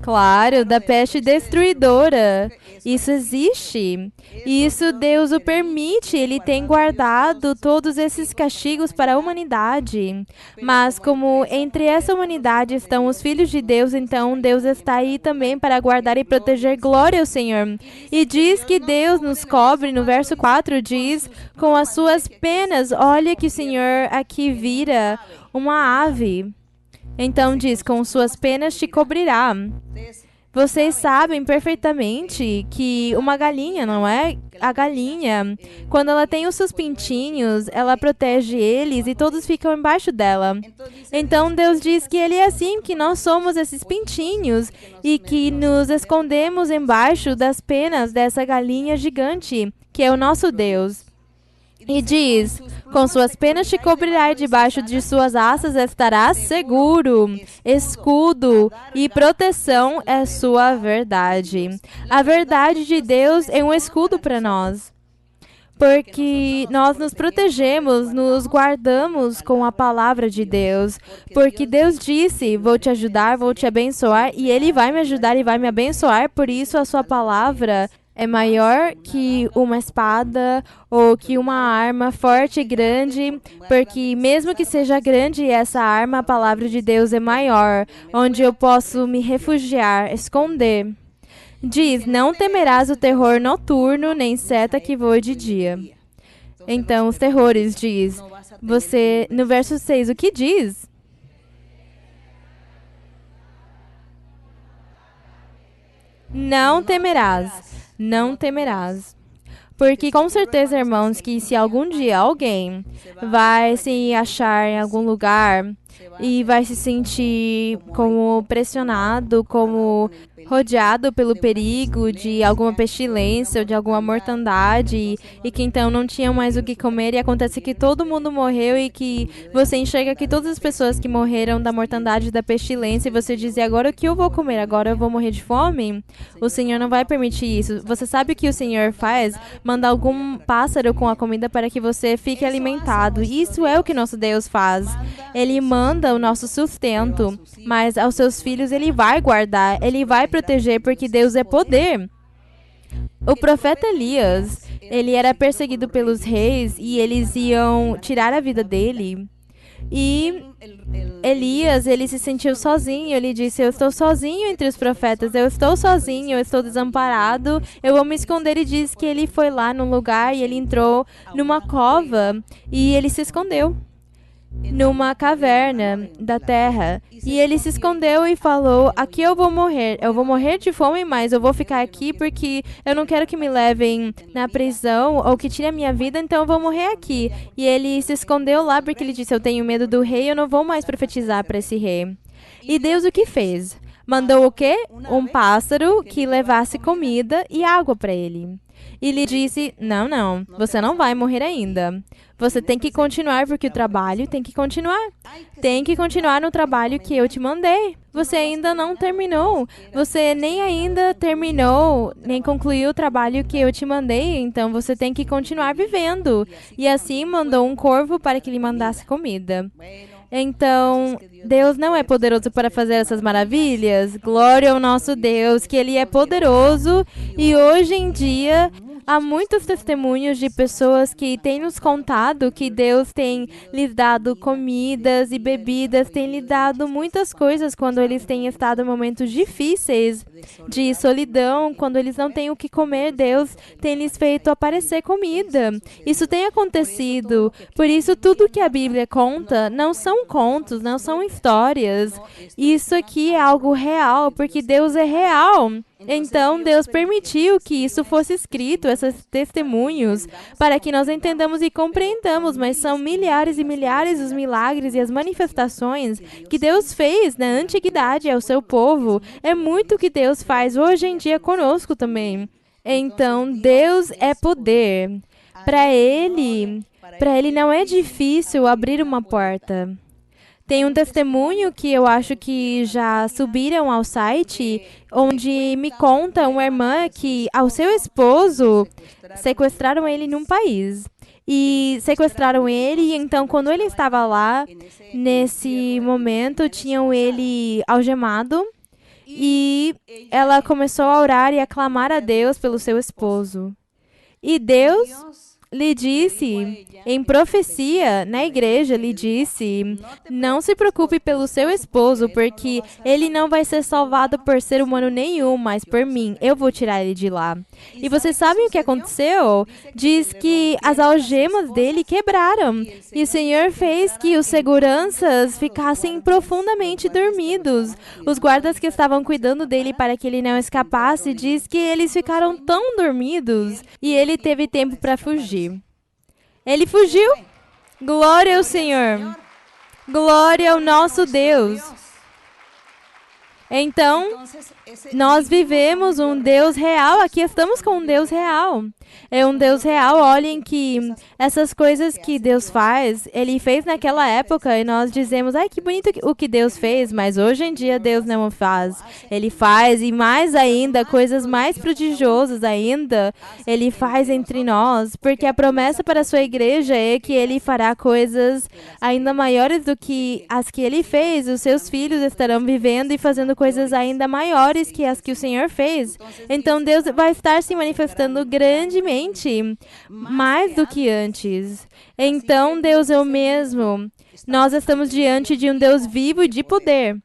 Claro, da peste destruidora. Isso existe. Isso Deus o permite. Ele tem guardado todos esses castigos para a humanidade. Mas como entre essa humanidade estão os filhos de Deus, então Deus está aí também para guardar e proteger. Glória ao Senhor. E diz que Deus nos cobre, no verso 4 diz, com as suas penas. Olha que o Senhor aqui vira uma ave. Então diz, com suas penas te cobrirá. Vocês sabem perfeitamente que uma galinha, não é? A galinha, quando ela tem os seus pintinhos, ela protege eles e todos ficam embaixo dela. Então Deus diz que Ele é assim, que nós somos esses pintinhos e que nos escondemos embaixo das penas dessa galinha gigante, que é o nosso Deus. E diz, com suas penas te cobrirá e debaixo de suas asas estarás seguro. Escudo e proteção é sua verdade. A verdade de Deus é um escudo para nós. Porque nós nos protegemos, nos guardamos com a palavra de Deus. Porque Deus disse, vou te ajudar, vou te abençoar, e Ele vai me ajudar e vai me abençoar. Por isso a sua palavra é maior que uma espada ou que uma arma forte e grande, porque mesmo que seja grande essa arma, a palavra de Deus é maior, onde eu posso me refugiar, esconder. Diz, não temerás o terror noturno, nem seta que voe de dia. Então, os terrores, diz, você, no verso 6, o que diz? Não temerás. Não temerás. Porque com certeza, irmãos, que se algum dia alguém vai se achar em algum lugar e vai se sentir como pressionado, como rodeado pelo perigo de alguma pestilência ou de alguma mortandade e que então não tinha mais o que comer e acontece que todo mundo morreu e que você enxerga que todas as pessoas que morreram da mortandade e da pestilência e você diz, e agora o que eu vou comer? Agora eu vou morrer de fome? O Senhor não vai permitir isso. Você sabe o que o Senhor faz? Manda algum pássaro com a comida para que você fique alimentado. Isso é o que nosso Deus faz. Ele manda o nosso sustento, mas aos seus filhos Ele vai guardar, Ele vai proteger, porque Deus é poder. O profeta Elias, ele era perseguido pelos reis e eles iam tirar a vida dele. E Elias, ele se sentiu sozinho, ele disse, eu estou sozinho entre os profetas, eu estou sozinho, eu estou desamparado, eu vou me esconder. E diz que ele foi lá num lugar e ele entrou numa cova e ele se escondeu numa caverna da terra. E ele se escondeu e falou, aqui eu vou morrer de fome, mas eu vou ficar aqui porque eu não quero que me levem na prisão ou que tirem a minha vida, então eu vou morrer aqui. E ele se escondeu lá porque ele disse, eu tenho medo do rei, eu não vou mais profetizar para esse rei. E Deus o que fez? Mandou o quê? Um pássaro que levasse comida e água para ele. E lhe disse: não, não, você não vai morrer ainda. Você tem que continuar porque o trabalho tem que continuar. Tem que continuar no trabalho que eu te mandei. Você ainda não terminou. Você nem ainda terminou, nem concluiu o trabalho que eu te mandei. Então você tem que continuar vivendo. E assim mandou um corvo para que lhe mandasse comida. Então, Deus não é poderoso para fazer essas maravilhas? Glória ao nosso Deus, que Ele é poderoso. E hoje em dia, há muitos testemunhos de pessoas que têm nos contado que Deus tem lhes dado comidas e bebidas, tem lhes dado muitas coisas quando eles têm estado em momentos difíceis de solidão, quando eles não têm o que comer. Deus tem lhes feito aparecer comida. Isso tem acontecido. Por isso, tudo que a Bíblia conta não são contos, não são histórias. Isso aqui é algo real, porque Deus é real. Então, Deus permitiu que isso fosse escrito, esses testemunhos, para que nós entendamos e compreendamos, mas são milhares e milhares os milagres e as manifestações que Deus fez na antiguidade ao seu povo. É muito que Deus faz hoje em dia conosco também. Então, Deus é poder. Para Ele não é difícil abrir uma porta. Tem um testemunho que eu acho que já subiram ao site, onde me conta uma irmã que ao seu esposo sequestraram ele num país. E sequestraram ele, e então quando ele estava lá, nesse momento, tinham ele algemado. E ela começou a orar e a clamar a Deus pelo seu esposo. E Deus lhe disse, em profecia, na igreja, lhe disse: não se preocupe pelo seu esposo, porque ele não vai ser salvado por ser humano nenhum, mas por mim. Eu vou tirar ele de lá. E vocês sabem o que aconteceu? Diz que as algemas dele quebraram. E o Senhor fez que os seguranças ficassem profundamente dormidos. Os guardas que estavam cuidando dele para que ele não escapasse, diz que eles ficaram tão dormidos e ele teve tempo para fugir. Ele fugiu. Glória ao Senhor. Glória ao nosso Deus. Então, nós vivemos um Deus real. Aqui estamos com um Deus real. É um Deus real. Olhem que essas coisas que Deus faz, Ele fez naquela época e nós dizemos: ai, que bonito o que Deus fez, mas hoje em dia Deus não o faz. Ele faz, e mais ainda, coisas mais prodigiosas ainda, Ele faz entre nós, porque a promessa para a sua igreja é que Ele fará coisas ainda maiores do que as que Ele fez. Os seus filhos estarão vivendo e fazendo coisas ainda maiores que as que o Senhor fez. Então Deus vai estar se manifestando grandemente, mais do que antes. Então Deus é o mesmo. Nós estamos diante de um Deus vivo e de poder.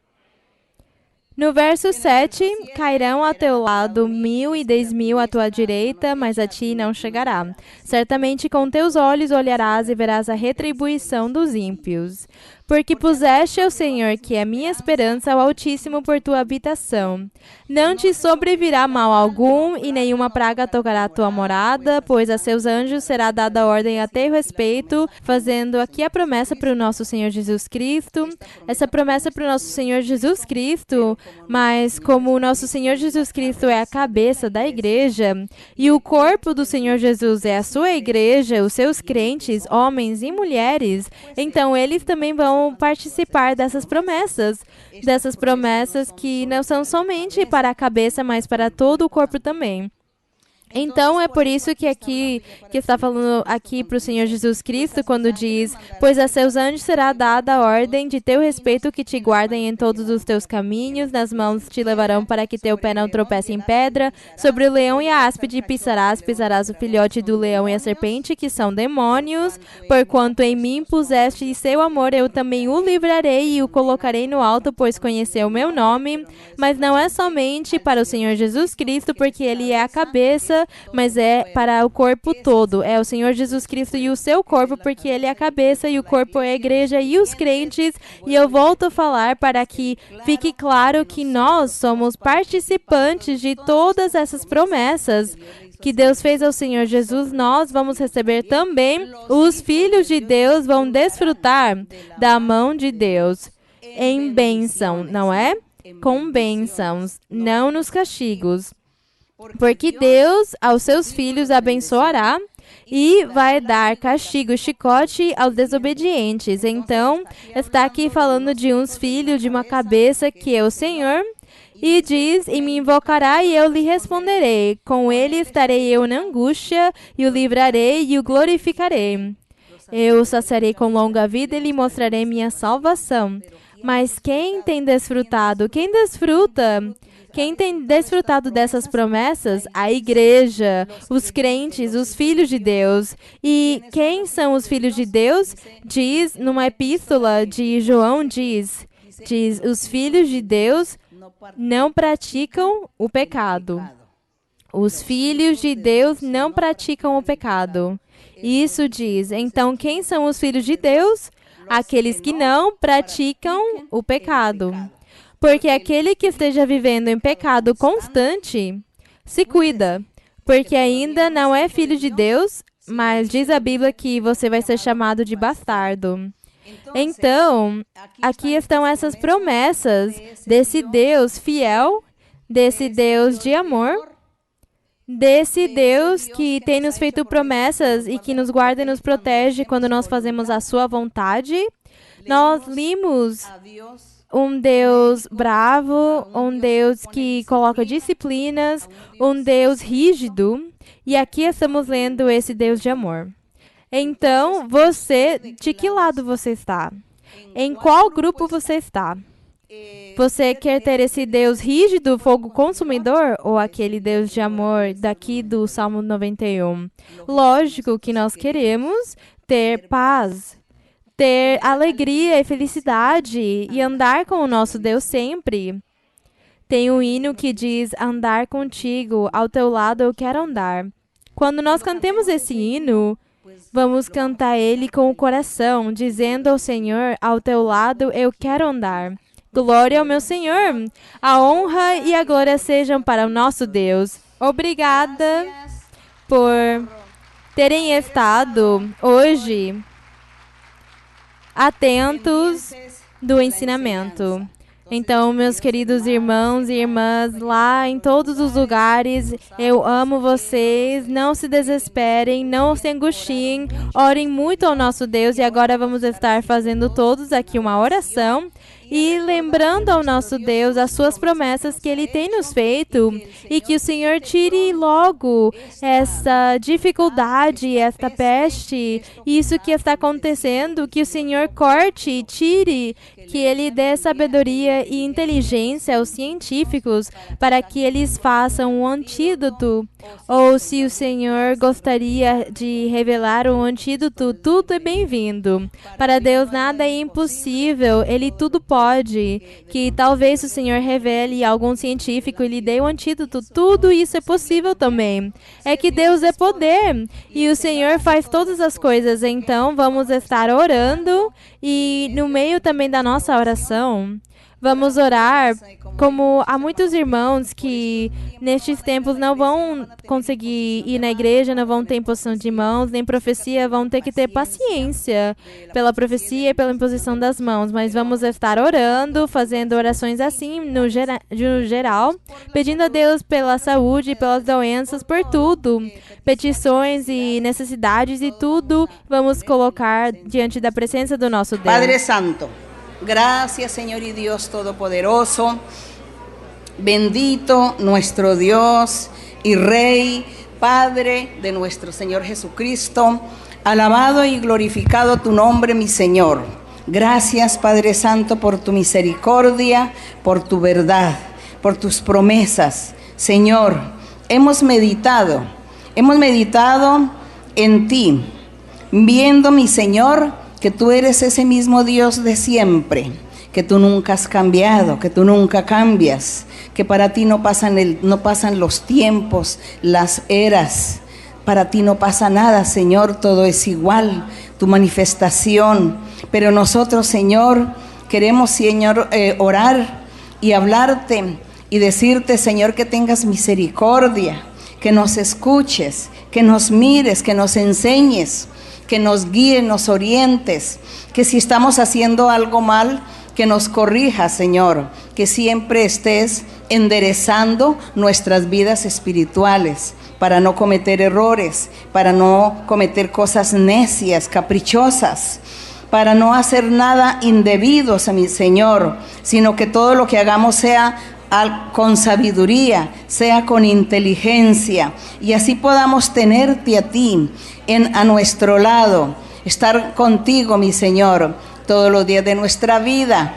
No verso 7, cairão ao teu lado 1.000 e 10.000 à tua direita, mas a ti não chegará. Certamente com teus olhos olharás e verás a retribuição dos ímpios. Porque puseste ao Senhor, que é a minha esperança, ao Altíssimo por tua habitação. Não te sobrevirá mal algum, e nenhuma praga tocará a tua morada, pois a seus anjos será dada ordem a teu respeito, fazendo aqui a promessa para o nosso Senhor Jesus Cristo. Essa promessa para o nosso Senhor Jesus Cristo, mas como o nosso Senhor Jesus Cristo é a cabeça da igreja, e o corpo do Senhor Jesus é a sua igreja, os seus crentes, homens e mulheres, então eles também vão participar dessas promessas que não são somente para a cabeça, mas para todo o corpo também. Então, é por isso que aqui, que está falando aqui para o Senhor Jesus Cristo, quando diz: pois a seus anjos será dada a ordem de teu respeito, que te guardem em todos os teus caminhos, nas mãos te levarão para que teu pé não tropece em pedra, sobre o leão e a áspide pisarás o filhote do leão e a serpente, que são demônios, porquanto em mim puseste seu amor, eu também o livrarei e o colocarei no alto, pois conheceu o meu nome. Mas não é somente para o Senhor Jesus Cristo, porque ele é a cabeça, mas é para o corpo todo. É o Senhor Jesus Cristo e o seu corpo, porque ele é a cabeça e o corpo é a igreja e os crentes. E eu volto a falar para que fique claro que nós somos participantes de todas essas promessas que Deus fez ao Senhor Jesus. Nós vamos receber também. Os filhos de Deus vão desfrutar da mão de Deus em bênção, não é? com bênçãos, não nos castigos. Porque Deus aos seus filhos abençoará e vai dar castigo, chicote aos desobedientes. Então, está aqui falando de uns filhos, de uma cabeça que é o Senhor. E diz, e me invocará e eu lhe responderei. Com ele estarei eu na angústia, e o livrarei e o glorificarei. Eu o saciarei com longa vida e lhe mostrarei minha salvação. Mas quem tem desfrutado? Quem desfruta? Quem tem desfrutado dessas promessas? A igreja, os crentes, os filhos de Deus. E quem são os filhos de Deus? Diz, numa epístola de João, diz, os filhos de Deus não praticam o pecado. Os filhos de Deus não praticam o pecado. Isso diz, então quem são os filhos de Deus? Aqueles que não praticam o pecado. Porque aquele que esteja vivendo em pecado constante, se cuida, porque ainda não é filho de Deus, mas diz a Bíblia que você vai ser chamado de bastardo. Então, aqui estão essas promessas desse Deus fiel, desse Deus de amor, desse Deus que tem nos feito promessas e que nos guarda e nos protege quando nós fazemos a sua vontade. Nós limos um Deus bravo, um Deus que coloca disciplinas, um Deus rígido, e aqui estamos lendo esse Deus de amor. Então, de que lado você está? Em qual grupo você está? Você quer ter esse Deus rígido, fogo consumidor, ou aquele Deus de amor daqui do Salmo 91? Lógico que nós queremos ter paz, ter alegria e felicidade e andar com o nosso Deus sempre. Tem um hino que diz, andar contigo, ao teu lado eu quero andar. Quando nós cantemos esse hino, vamos cantar ele com o coração, dizendo ao Senhor, ao teu lado eu quero andar. Glória ao meu Senhor. A honra e a glória sejam para o nosso Deus. Obrigada por terem estado hoje atentos do ensinamento. Então, meus queridos irmãos e irmãs, lá em todos os lugares, eu amo vocês. Não se desesperem, não se angustiem, orem muito ao nosso Deus. E agora vamos estar fazendo todos aqui uma oração e lembrando ao nosso Deus as suas promessas que Ele tem nos feito e que o Senhor tire logo essa dificuldade, esta peste, isso que está acontecendo, que o Senhor corte, tire, que Ele dê sabedoria e inteligência aos científicos para que eles façam um antídoto. Ou se o Senhor gostaria de revelar um antídoto, tudo é bem-vindo. Para Deus nada é impossível, Ele tudo pode. Que talvez o Senhor revele algum científico e lhe dê um antídoto, tudo isso é possível também. É que Deus é poder e o Senhor faz todas as coisas. Então vamos estar orando e no meio também da nossa oração, vamos orar, como há muitos irmãos que nestes tempos não vão conseguir ir na igreja, não vão ter imposição de mãos, nem profecia, vão ter que ter paciência pela profecia e pela imposição das mãos. Mas vamos estar orando, fazendo orações assim, no geral, pedindo a Deus pela saúde, pelas doenças, por tudo. Petições e necessidades e tudo, vamos colocar diante da presença do nosso Deus. Padre Santo, gracias, Señor y Dios Todopoderoso, bendito nuestro Dios y Rey, Padre de nuestro Señor Jesucristo, alabado y glorificado tu nombre, mi Señor. Gracias, Padre Santo, por tu misericordia, por tu verdad, por tus promesas. Señor, hemos meditado en ti, viendo, mi Señor, que tú eres ese mismo Dios de siempre, que tú nunca has cambiado, que tú nunca cambias, que para ti no pasan los tiempos, las eras, para ti no pasa nada, Señor, todo es igual, tu manifestación. Pero nosotros, Señor, queremos, Señor, orar y hablarte y decirte, Señor, que tengas misericordia, que nos escuches, que nos mires, que nos enseñes, que nos guíes, nos orientes, que si estamos haciendo algo mal, que nos corrijas, Señor, que siempre estés enderezando nuestras vidas espirituales para no cometer errores, para no cometer cosas necias, caprichosas, para no hacer nada indebido, mi Señor, sino que todo lo que hagamos sea con sabiduría, sea con inteligencia, y así podamos tenerte a ti a nuestro lado, estar contigo, mi Señor, todos los días de nuestra vida.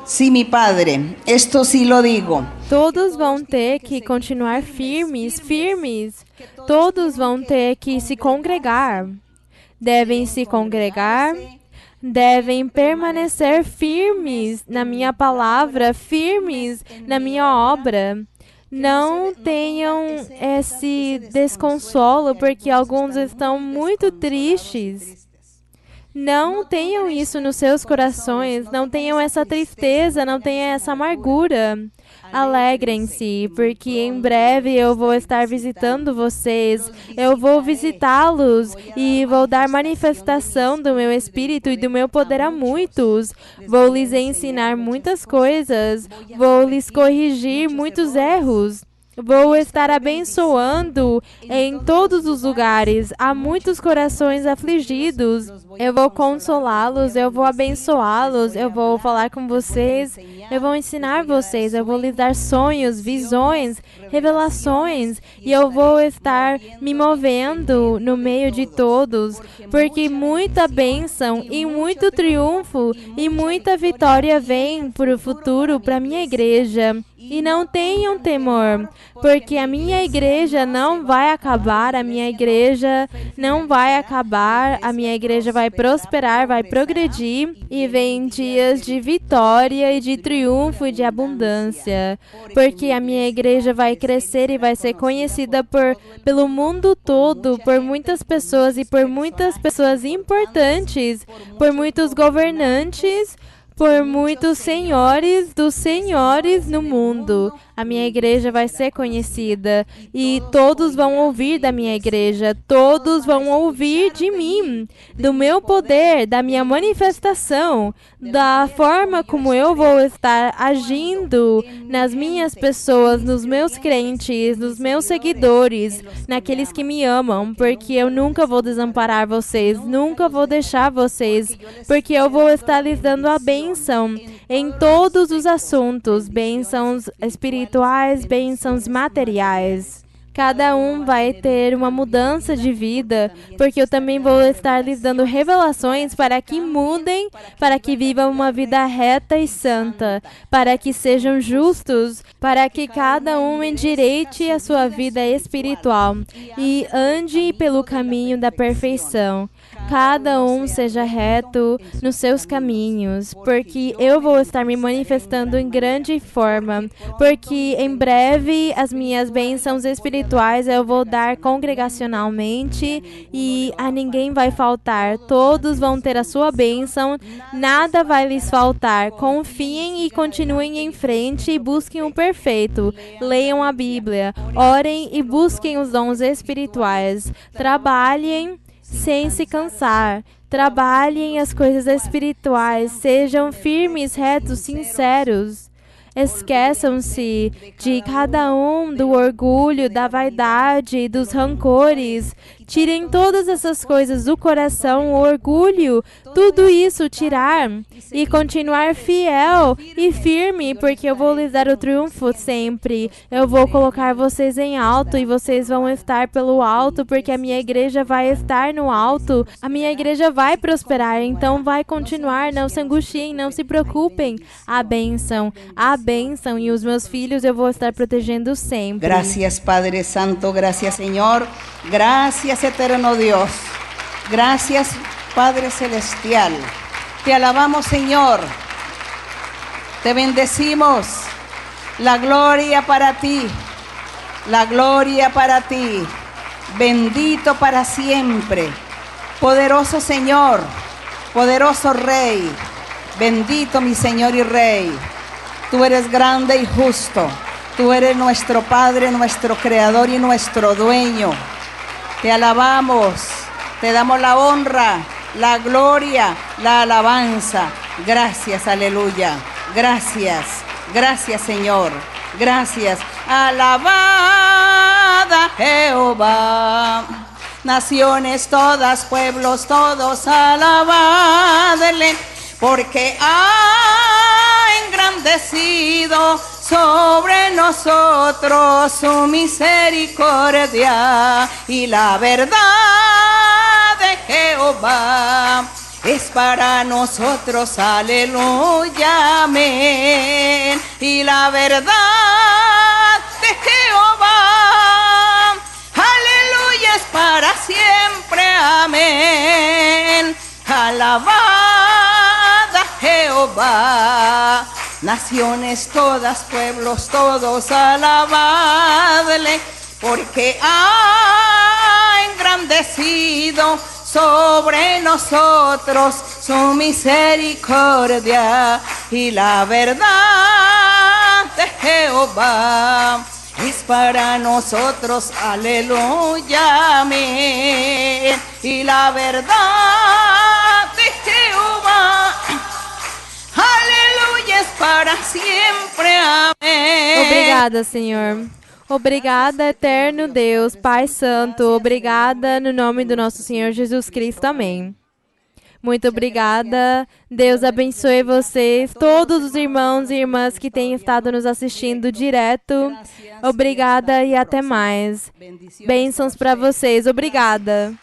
Sí, mi Padre, esto sí lo digo. Todos vão ter que continuar firmes, firmes. Todos vão ter que se congregar. Devem se congregar, devem permanecer firmes na minha palavra, firmes na minha obra. Não tenham esse desconsolo, porque alguns estão muito tristes. Não tenham isso nos seus corações, não tenham essa tristeza, não tenham essa amargura. Alegrem-se, porque em breve eu vou estar visitando vocês. Eu vou visitá-los e vou dar manifestação do meu Espírito e do meu poder a muitos. Vou lhes ensinar muitas coisas, vou lhes corrigir muitos erros. Vou estar abençoando em todos os lugares. Há muitos corações afligidos. Eu vou consolá-los, eu vou abençoá-los, eu vou falar com vocês, eu vou ensinar vocês, eu vou lhes dar sonhos, visões, revelações, e eu vou estar me movendo no meio de todos, porque muita bênção e muito triunfo e muita vitória vem para o futuro, para a minha igreja. E não tenham temor, porque a minha igreja não vai acabar, a minha igreja não vai acabar, a minha igreja vai prosperar, vai progredir, e vem dias de vitória e de triunfo e de abundância, porque a minha igreja vai crescer e vai ser conhecida pelo mundo todo, por muitas pessoas e por muitas pessoas importantes, por muitos governantes, por muitos senhores dos senhores no mundo. A minha igreja vai ser conhecida e todos vão ouvir da minha igreja, todos vão ouvir de mim, do meu poder, da minha manifestação, da forma como eu vou estar agindo nas minhas pessoas, nos meus crentes, nos meus seguidores, naqueles que me amam, porque eu nunca vou desamparar vocês, nunca vou deixar vocês, porque eu vou estar lhes dando a bênção em todos os assuntos, bênçãos espirituais, bênçãos materiais. Cada um vai ter uma mudança de vida, porque eu também vou estar lhes dando revelações para que mudem, para que vivam uma vida reta e santa, para que sejam justos, para que cada um endireite a sua vida espiritual e ande pelo caminho da perfeição. Cada um seja reto nos seus caminhos, porque eu vou estar me manifestando em grande forma, porque em breve as minhas bênçãos espirituais eu vou dar congregacionalmente e a ninguém vai faltar, todos vão ter a sua bênção, nada vai lhes faltar. Confiem e continuem em frente e busquem o perfeito, leiam a Bíblia, orem e busquem os dons espirituais, trabalhem sem se cansar. Trabalhem as coisas espirituais, sejam firmes, retos, sinceros. Esqueçam-se de cada um, do orgulho, da vaidade, dos rancores. Tirem todas essas coisas do coração, o orgulho, tudo isso tirar e continuar fiel e firme, porque eu vou lhes dar o triunfo sempre. Eu vou colocar vocês em alto e vocês vão estar pelo alto, porque a minha igreja vai estar no alto. A minha igreja vai prosperar, então vai continuar, não se angustiem, não se preocupem. A bênção, e os meus filhos eu vou estar protegendo sempre. Gracias, Padre Santo, gracias, Señor, gracias, eterno Dios, gracias, Padre Celestial. Te alabamos, Señor, te bendecimos. La gloria para ti, la gloria para ti, bendito para siempre. Poderoso Señor, poderoso Rey, bendito mi Señor y Rey. Tú eres grande y justo. Tú eres nuestro Padre, nuestro Creador y nuestro Dueño. Te alabamos, te damos la honra, la gloria, la alabanza. Gracias, aleluya. Gracias, gracias, Señor. Gracias. Alabada Jehová. Naciones todas, pueblos todos, alabadle, porque ha engrandecido sobre nosotros su misericordia y la verdad de Jehová es para nosotros, aleluya, amén. Y la verdad de Jehová, aleluya, es para siempre, amén. Alabada Jehová. Naciones todas, pueblos todos, alabadle, porque ha engrandecido sobre nosotros su misericordia y la verdad de Jehová es para nosotros, aleluya, amén. Y la verdad de Jehová, aleluia, es para sempre, amém. Obrigada, Senhor. Obrigada, eterno Deus, Pai Santo. Obrigada no nome do nosso Senhor Jesus Cristo. Amém. Muito obrigada. Deus abençoe vocês, todos os irmãos e irmãs que têm estado nos assistindo direto. Obrigada e até mais. Bênçãos para vocês. Obrigada.